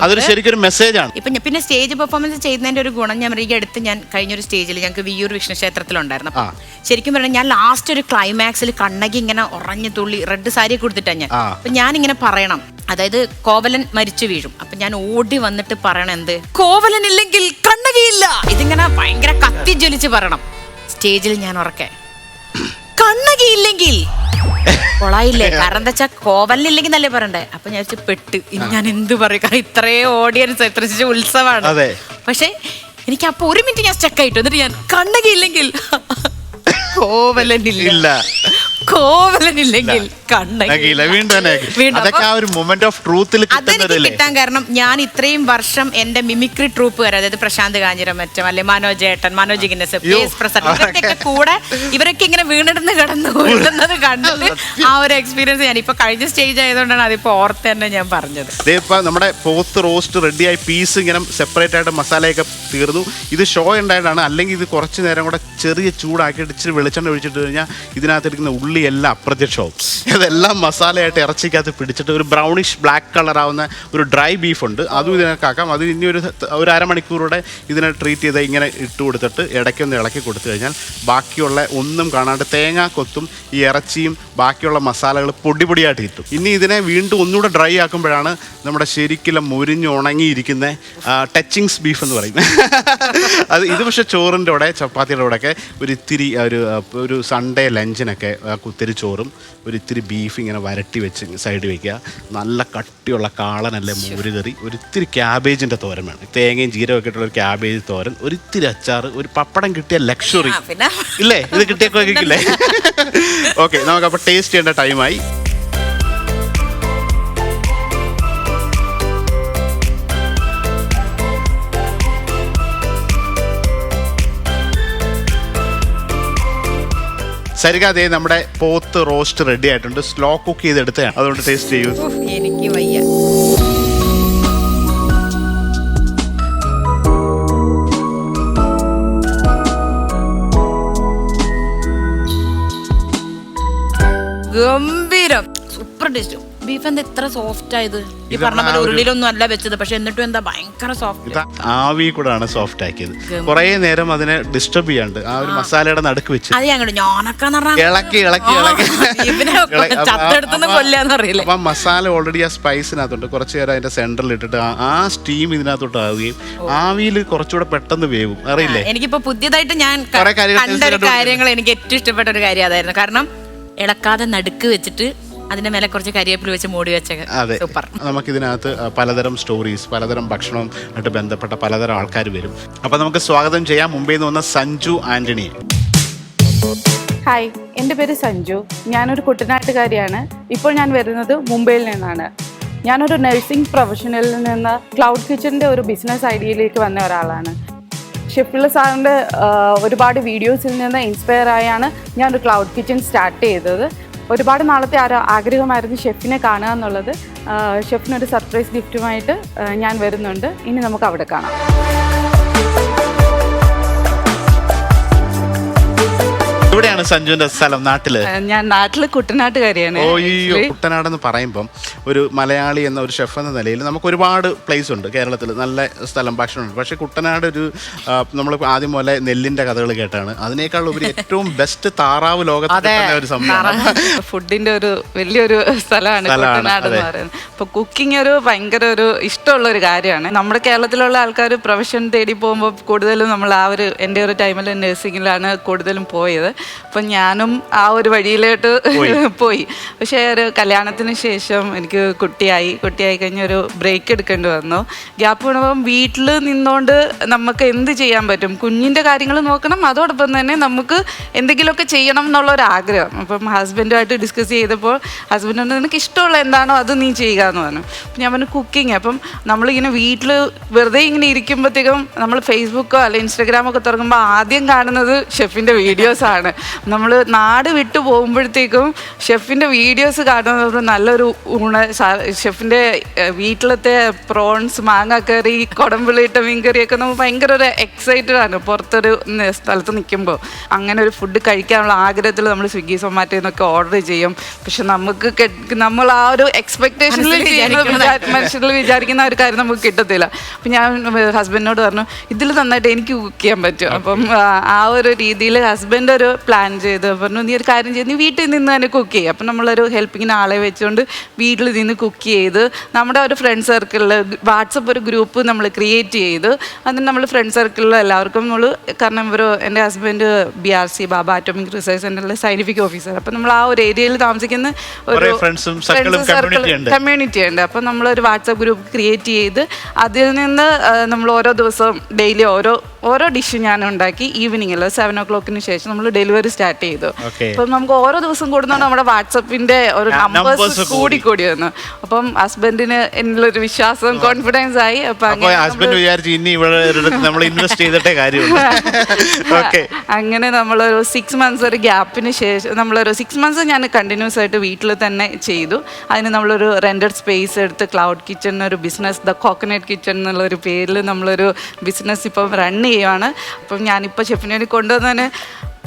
ഇപ്പൊ പിന്നെ സ്റ്റേജ് പെർഫോമൻസ് ചെയ്യുന്നതിന്റെ ഒരു ഗുണം ഞാൻ ഈ അടുത്ത് ഞാൻ കഴിഞ്ഞൊരു സ്റ്റേജിൽ ഞങ്ങൾക്ക് വിയ്യൂർ വിഷ്ണുക്ഷേത്രത്തിലുണ്ടായിരുന്നു. അപ്പൊ ശരിക്കും പറഞ്ഞാൽ ഞാൻ ലാസ്റ്റ് ഒരു ക്ലൈമാക്സിൽ കണ്ണകി ഇങ്ങനെ ഉറഞ്ഞു തുള്ളി റെഡ് സാരി കൊടുത്തിട്ടാണ് ഞാൻ. അപ്പൊ ഞാനിങ്ങനെ പറയണം, അതായത് കോവലൻ മരിച്ചു വീഴും. അപ്പൊ ഞാൻ ഓടി വന്നിട്ട് പറയണം, എന്ത് കോവലൻ ഇല്ലെങ്കിൽ കണ്ണകിയില്ല. ഇതിങ്ങനെ ഭയങ്കര കത്തി ജ്വലിച്ച് പറയണം. സ്റ്റേജിൽ ഞാൻ ഉറക്കെ കണ്ണകിയില്ലെങ്കിൽ കൊളായില്ലേ. കാരണം എന്താ വെച്ചാൽ കോവലിനില്ലെങ്കിൽ നല്ലേ പറയണ്ടേ. അപ്പൊ ഞാൻ പെട്ട് ഞാൻ എന്ത് പറയും, കാരണം ഇത്രയും ഓഡിയൻസ് എത്ര ഉത്സവമാണ്. പക്ഷെ എനിക്ക് അപ്പൊ 1 മിനിറ്റ് ഞാൻ സ്റ്റക്കായിട്ടു. എന്നിട്ട് ഞാൻ കണ്ണകിയില്ലെങ്കിൽ കോവലനില്ല, കോവലനില്ലെങ്കിൽ അതെനിക്ക് കിട്ടാൻ കാരണം ഞാൻ ഇത്രയും വർഷം എന്റെ മിമിക്രി ട്രൂപ്പുകാർ, അതായത് പ്രശാന്ത് കാഞ്ഞിരമറ്റം, അല്ലെ മനോജ് ഏട്ടൻ, മനോജ് ഗിന്നസ്, ഇവരൊക്കെ കൂടെ ഇവരൊക്കെ ഇങ്ങനെ വീണിടുന്ന് കിടന്ന് വീഴുന്നത് കണ്ടിട്ട് ആ ഒരു എക്സ്പീരിയൻസ് ഞാൻ ഇപ്പൊ കഴിഞ്ഞ സ്റ്റേജ് ആയതുകൊണ്ടാണ് അതിപ്പോ ഓർത്ത് തന്നെ ഞാൻ പറഞ്ഞത്. നമ്മുടെ പോത്ത് റോസ്റ്റ് റെഡിയായി, പീസ് ഇങ്ങനെ സെപ്പറേറ്റ് ആയിട്ട് മസാലയൊക്കെ തീർന്നു. ഇത് ഷോ ഉണ്ടായിട്ടാണ്. അല്ലെങ്കിൽ ഇത് കുറച്ച് നേരം കൂടെ ചെറിയ ചൂടാക്കിയിട്ട് ഇച്ചിരി വെളിച്ചെണ്ണ ഒഴിച്ചിട്ട് കഴിഞ്ഞാൽ ഇതിനകത്തിരിക്കുന്ന ഉള്ളി എല്ലാം അപ്രത്യക്ഷമാവും. ഇതെല്ലാം മസാലയായിട്ട് ഇറച്ചിക്കകത്ത് പിടിച്ചിട്ട് ഒരു ബ്രൗണിഷ് ബ്ലാക്ക് കളർ ആവുന്ന ഒരു ഡ്രൈ ബീഫ് ഉണ്ട്. അതും ഇതിനൊക്കെ ആക്കാം. അത് ഇനി ഒരു അരമണിക്കൂറൂടെ ഇതിനെ ട്രീറ്റ് ചെയ്ത് ഇങ്ങനെ ഇട്ട് കൊടുത്തിട്ട് ഇടയ്ക്കൊന്ന് ഇളക്കി കൊടുത്തു കഴിഞ്ഞാൽ ബാക്കിയുള്ള ഒന്നും കാണാണ്ട് തേങ്ങാ കൊത്തും ഈ ഇറച്ചിയും ബാക്കിയുള്ള മസാലകൾ പൊടിപൊടിയായിട്ട് കിട്ടും. ഇനി ഇതിനെ വീണ്ടും ഒന്നുകൂടെ ഡ്രൈ ആക്കുമ്പോഴാണ് നമ്മുടെ ശരിക്കും മുരിഞ്ഞ് ഉണങ്ങിയിരിക്കുന്ന ടച്ചിങ്സ് ബീഫ് എന്ന് പറയും. അത് ഇത് പക്ഷേ ചോറിൻ്റെ കൂടെ ചപ്പാത്തിയുടെ കൂടെയൊക്കെ ഒരു ഇത്തിരി ഒരു സൺഡേ ലഞ്ചിനൊക്കെ കുത്തിരി ചോറും ഒരു ഇത്തിരി ബീഫ് ഇങ്ങനെ വരട്ടി വെച്ച് സൈഡ് വയ്ക്കുക. നല്ല കട്ടിയുള്ള കാളനല്ലേ മോരുകറി, ഒരു ഇത്തിരി ക്യാബേജിൻ്റെ തോരൻ വേണം. തേങ്ങയും ജീരകമൊക്കെ ഇട്ടുള്ള ഒരു ക്യാബേജ് തോരൻ, ഒരു ഇത്തിരി അച്ചാർ, ഒരു പപ്പടം കിട്ടിയ ലക്ഷറി ഇല്ലേ. ഇത് കിട്ടിയൊക്കെ വയ്ക്കില്ലേ? ഓക്കെ, നമുക്കപ്പോൾ ടേസ്റ്റ് ചെയ്യേണ്ട ടൈമായി. സരികാതെ നമ്മുടെ പോത്ത് റോസ്റ്റ് റെഡി ആയിട്ടുണ്ട്. സ്ലോ കുക്ക് ചെയ്തെടുത്തതാണ്, അതുകൊണ്ട് ടേസ്റ്റ് ചെയ്യൂ. എനിക്ക് വയ്യ. ഗംഭീരം, സൂപ്പർ ടേസ്റ്റ്. ബീഫ് എന്താ ഇത്ര സോഫ്റ്റ് ആയത്? ഈ പറഞ്ഞ പോലെ ഉരുളിയിലൊന്നും അല്ല വെച്ചത്, പക്ഷെ എന്നിട്ടും എന്താ ഭയങ്കര സോഫ്റ്റ്. ആവി കൂടാണ് സോഫ്റ്റ് ആക്കിയത്. കുറെ നേരം അതിനെ ഡിസ്റ്റർബ് ചെയ്യാണ്ട് ആ ഒരു മസാലയുടെ നടുക്ക് വെച്ച് അത് ഞങ്ങൾ ഞാനൊക്കെ ഇളക്കി ഇളക്കി ഇളക്കി കൊല്ലാന്നറിയില്ല. അപ്പൊ മസാല ഓൾറെഡി ആ സ്പൈസിനകത്തുണ്ട്. കുറച്ച് നേരം അതിന്റെ സെന്ററിൽ ഇട്ടിട്ട് ആ സ്റ്റീം ഇതിനകത്തോട്ട് ആവുകയും ആവിയിൽ കുറച്ചുകൂടെ പെട്ടെന്ന് വേവും. അറിയില്ലേ, എനിക്കിപ്പോ പുതിയതായിട്ട് ഞാൻ കണ്ട ഒരു കാര്യങ്ങൾ എനിക്ക് ഏറ്റവും ഇഷ്ടപ്പെട്ട ഒരു കാര്യം അതായിരുന്നു. കാരണം ഇളക്കാതെ നടുക്ക് വെച്ചിട്ട് അതിന്റെ മേലെ കുറച്ച് കരിവേപ്പില വെച്ച് മൂടി വെച്ച അതെ, സൂപ്പർ. നമുക്കിതിനകത്ത് പലതരം സ്റ്റോറീസ്, പലതരം ഭക്ഷണവുമായിട്ട് ബന്ധപ്പെട്ട പലതരം ആൾക്കാർ വരും. അപ്പോൾ നമുക്ക് സ്വാഗതം ചെയ്യാം മുംബൈയിൽ നിന്ന് വന്ന സഞ്ജു ആന്റണിയെ. ഹായ്, എൻ്റെ പേര് സഞ്ജു. ഞാനൊരു കുട്ടനാട്ടുകാരിയാണ്. ഇപ്പോൾ ഞാൻ വരുന്നത് മുംബൈയിൽ നിന്നാണ്. ഞാനൊരു നഴ്സിംഗ് പ്രൊഫഷണലിൽ നിന്ന് ക്ലൗഡ് കിച്ചണിൻ്റെ ഒരു ബിസിനസ് ഐഡിയയിലേക്ക് വന്ന ഒരാളാണ്. ഷെഫിള്ള സാറിൻ്റെ ഒരുപാട് വീഡിയോസിൽ നിന്ന് ഇൻസ്പയർ ആയാണ് ഞാനൊരു ക്ലൗഡ് കിച്ചൺ സ്റ്റാർട്ട് ചെയ്തത്. ഒരുപാട് നാളത്തെ ആഗ്രഹമായിരുന്നു ഷെഫിനെ കാണുക എന്നുള്ളത്. ഷെഫിനൊരു സർപ്രൈസ് ഗിഫ്റ്റുമായിട്ട് ഞാൻ വരുന്നുണ്ട്. ഇനി നമുക്ക് അവിടെ കാണാം. എവിടെയാണ് സഞ്ജുവിന്റെ സ്ഥലം? നാട്ടില്? ഞാൻ നാട്ടില് കുട്ടനാട്ടുകാരിയാണ്. ഓയ്യോ, കുട്ടനാടെന്ന് പറയുമ്പം ഒരു മലയാളി എന്ന ഒരു ഷെഫ് എന്ന നിലയിൽ നമുക്ക് ഒരുപാട് പ്ലേസ് ഉണ്ട് കേരളത്തിൽ, നല്ല സ്ഥലം, ഭക്ഷണമുണ്ട്. പക്ഷേ കുട്ടനാട് ഒരു നമ്മൾ ആദ്യം പോലെ നെല്ലിന്റെ കഥകൾ കേട്ടാണ്. അതിനേക്കാൾ ഉപരി ഏറ്റവും ബെസ്റ്റ് താറാവ് ലോകത്തെ ഒരു സംഭവം. ഫുഡിന്റെ ഒരു വലിയൊരു സ്ഥലമാണ് കുട്ടനാട് എന്ന് പറയുന്നത്. അപ്പൊ കുക്കിംഗ് ഒരു ഭയങ്കര ഒരു ഇഷ്ടമുള്ള ഒരു കാര്യമാണ്. നമ്മുടെ കേരളത്തിലുള്ള ആൾക്കാർ പ്രൊഫഷൻ തേടി പോകുമ്പോൾ കൂടുതലും നമ്മൾ എൻ്റെ ഒരു ടൈമിൽ നഴ്സിംഗിലാണ് കൂടുതലും പോയത്. അപ്പം ഞാനും ആ ഒരു വഴിയിലോട്ട് പോയി. പക്ഷേ ഒരു കല്യാണത്തിന് ശേഷം എനിക്ക് കുട്ടിയായി കഴിഞ്ഞ ഒരു ബ്രേക്ക് എടുക്കേണ്ടി വന്നു. ഗ്യാപ്പ് വീണപ്പം വീട്ടിൽ നിന്നുകൊണ്ട് നമുക്ക് എന്ത് ചെയ്യാൻ പറ്റും? കുഞ്ഞിൻ്റെ കാര്യങ്ങൾ നോക്കണം, അതോടൊപ്പം തന്നെ നമുക്ക് എന്തെങ്കിലുമൊക്കെ ചെയ്യണം എന്നുള്ളൊരു ആഗ്രഹം. അപ്പം ഹസ്ബൻഡുമായിട്ട് ഡിസ്കസ് ചെയ്തപ്പോൾ ഹസ്ബൻഡ് പറഞ്ഞു, നിനക്ക് ഇഷ്ടമുള്ള എന്താണോ അത് നീ ചെയ്യുക എന്ന് പറഞ്ഞു. അപ്പം ഞാൻ പറഞ്ഞു കുക്കിംഗ്. അപ്പം നമ്മളിങ്ങനെ വീട്ടിൽ വെറുതെ ഇങ്ങനെ ഇരിക്കുമ്പോഴത്തേക്കും നമ്മൾ ഫേസ്ബുക്കോ അല്ലെങ്കിൽ ഇൻസ്റ്റാഗ്രാമോ ഒക്കെ തുറക്കുമ്പോൾ ആദ്യം കാണുന്നത് ഷെഫിൻ്റെ വീഡിയോസാണ്. നമ്മൾ നാട് വിട്ടു പോകുമ്പോഴത്തേക്കും ഷെഫിൻ്റെ വീഡിയോസ് കാണുന്നത് നല്ലൊരു ഷെഫിൻ്റെ വീട്ടിലത്തെ പ്രോൺസ്, മാങ്ങാക്കറി, കുടംപുളിയിട്ട മീൻകറിയൊക്കെ നമ്മൾ ഭയങ്കര ഒരു എക്സൈറ്റഡ് ആണ് പുറത്തൊരു സ്ഥലത്ത് നിൽക്കുമ്പോൾ. അങ്ങനെ ഒരു ഫുഡ് കഴിക്കാനുള്ള ആഗ്രഹത്തിൽ നമ്മൾ സ്വിഗ്ഗി സൊമാറ്റോയിൽ നിന്നൊക്കെ ഓർഡർ ചെയ്യും. പക്ഷെ നമ്മൾ ആ ഒരു എക്സ്പെക്ടേഷനിൽ മനസ്സിൽ വിചാരിക്കുന്ന ഒരു കാര്യം നമുക്ക് കിട്ടത്തില്ല. അപ്പം ഞാൻ ഹസ്ബൻഡിനോട് പറഞ്ഞു, ഇതിൽ നന്നായിട്ട് എനിക്ക് കുക്ക് ചെയ്യാൻ പറ്റും. അപ്പം ആ ഒരു രീതിയിൽ ഹസ്ബൻഡ് ഒരു പ്ലാൻ ചെയ്ത് പറഞ്ഞു, നീ ഒരു കാര്യം ചെയ്ത് നീ വീട്ടിൽ നിന്ന് തന്നെ കുക്ക് ചെയ്യുക. അപ്പം നമ്മളൊരു ഹെൽപ്പിങ്ങിന് ആളെ വെച്ചുകൊണ്ട് വീട്ടിൽ നിന്ന് കുക്ക് ചെയ്ത് നമ്മുടെ ഒരു ഫ്രണ്ട് സർക്കിളിൽ വാട്സപ്പ് ഒരു ഗ്രൂപ്പ് നമ്മൾ ക്രിയേറ്റ് ചെയ്ത് അതിന് നമ്മൾ ഫ്രണ്ട് സർക്കിളിൽ എല്ലാവർക്കും നമ്മൾ, കാരണം എൻ്റെ ഹസ്ബൻഡ് BRC ബാബ ആറ്റോമിക് റിസർച്ച് സെൻ്ററിലെ സയൻറ്റിഫിക് ഓഫീസർ. അപ്പം നമ്മൾ ആ ഒരു ഏരിയയിൽ താമസിക്കുന്ന ഒരു കമ്മ്യൂണിറ്റി ഉണ്ട്. അപ്പം നമ്മളൊരു വാട്സപ്പ് ഗ്രൂപ്പ് ക്രിയേറ്റ് ചെയ്ത് അതിൽ നിന്ന് നമ്മൾ ഓരോ ദിവസവും ഡെയിലി ഓരോ ഡിഷ് ഞാൻ ഉണ്ടാക്കി. ഈവനിങ്ങിൽ 7 o'clock ശേഷം നമ്മൾ ഡെലിവറി സ്റ്റാർട്ട് ചെയ്തു. അപ്പം നമുക്ക് ഓരോ ദിവസം കൂടുന്നതാണ് നമ്മുടെ വാട്സപ്പിന്റെ ഒരു നമ്പേഴ്സ് കൂടി വന്നു. അപ്പം ഹസ്ബൻഡിന് എന്നിലൊരു വിശ്വാസം, കോൺഫിഡൻസ് ആയി. അങ്ങനെ നമ്മളൊരു 6 months ഒരു ഗ്യാപ്പിന് ശേഷം നമ്മളൊരു 6 months ഞാൻ കണ്ടിന്യൂസ് ആയിട്ട് വീട്ടിൽ തന്നെ ചെയ്തു. അതിന് നമ്മളൊരു റെന്റഡ് സ്പേസ് എടുത്ത് ക്ലൗഡ് കിച്ചൺ ഒരു ബിസിനസ്, ദ കോക്കനട്ട് കിച്ചൺ എന്നുള്ളൊരു പേരിൽ നമ്മളൊരു ബിസിനസ് ഇപ്പം റൺ ചെയ്യുവാണ്. അപ്പം ഞാനിപ്പോൾ ഷെഫിനെ കൊണ്ടുവന്നതിന്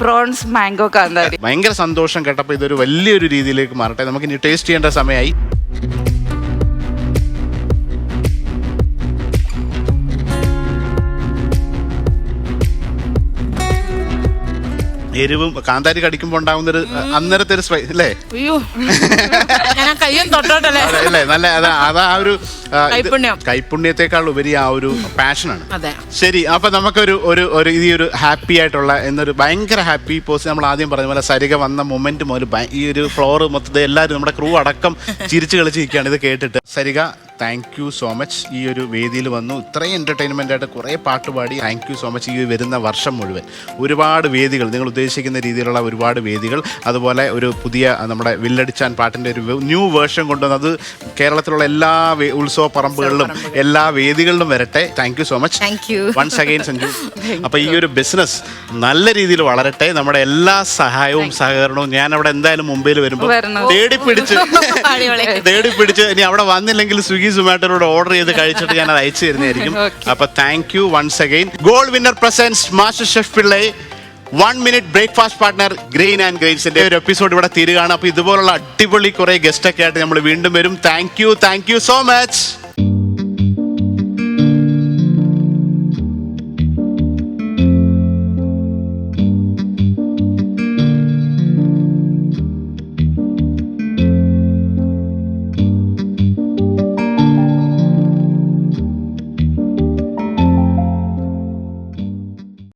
പ്രോൺസ് മാംഗോ കാന്താരി. ഭയങ്കര സന്തോഷം കേട്ടപ്പോൾ ഇതൊരു വലിയൊരു രീതിയിലേക്ക് മാറട്ടെ. നമുക്ക് ഇനി ടേസ്റ്റ് ചെയ്യേണ്ട സമയമായി. എരിവും കാന്താരി കടിക്കുമ്പോൾ ഉണ്ടാകുന്നൊരു അന്നേരത്തെ ഒരു സ്പൈസ് അല്ലേ? അല്ലേ, നല്ല അതാ ഒരു കൈപുണ്യത്തെക്കാൾ ഉപരി ആ ഒരു പാഷനാണ്. ശരി, അപ്പൊ നമുക്കൊരു ഈ ഒരു ഹാപ്പി ആയിട്ടുള്ള എന്നൊരു ഭയങ്കര ഹാപ്പി പോസ്റ്റ് നമ്മൾ ആദ്യം പറഞ്ഞ പോലെ സരിക വന്ന മൊമെന്റ് മുതൽ ഈ ഒരു ഫ്ലോർ മൊത്തത്തിൽ എല്ലാവരും നമ്മുടെ ക്രൂ അടക്കം ചിരിച്ചു കളിച്ചിരിക്കുകയാണ് ഇത് കേട്ടിട്ട്. Sarika, thank you so much. ഈ ഒരു വേദിയിൽ വന്നു ഇത്രയും എൻ്റർടൈൻമെൻ്റ് ആയിട്ട് കുറേ പാട്ടുപാടി. Thank you so much. ഈ വരുന്ന വർഷം മുഴുവൻ ഒരുപാട് വേദികൾ, നിങ്ങൾ ഉദ്ദേശിക്കുന്ന രീതിയിലുള്ള ഒരുപാട് വേദികൾ, അതുപോലെ ഒരു പുതിയ നമ്മുടെ വില്ലടിച്ചാൻ പാട്ടിൻ്റെ ഒരു ന്യൂ വേർഷൻ കൊണ്ടുവന്നത് കേരളത്തിലുള്ള എല്ലാ ഉത്സവ പറമ്പുകളിലും എല്ലാ വേദികളിലും വരട്ടെ. Thank you so much once again Sanju. അപ്പോൾ ഈ ഒരു ബിസിനസ് നല്ല രീതിയിൽ വളരട്ടെ. നമ്മുടെ എല്ലാ സഹായവും സഹകരണവും ഞാൻ അവിടെ എന്തായാലും മുംബൈയിൽ വരുമ്പോൾ തേടിപ്പിടിച്ച് ഇനി അവിടെ വന്നില്ലെങ്കിൽ സ്വിഗ്ഗി സൊമാറ്റോയോട് ഓർഡർ ചെയ്ത് കഴിച്ചിട്ട് ഞാൻ അത് അയച്ചു തരുന്നതായിരിക്കും. അപ്പൊ thank you once again. Gold winner presents master chef Pillai 1 minute breakfast partner grain and ഗ്രെയിൻസിന്റെ ഒരു എപ്പിസോഡ് ഇവിടെ തീരുകയാണ്. അപ്പൊ ഇതുപോലുള്ള അടിപൊളി കുറെ ഗസ്റ്റ് ഒക്കെ ആയിട്ട് നമ്മൾ വീണ്ടും വരും. Thank you so much.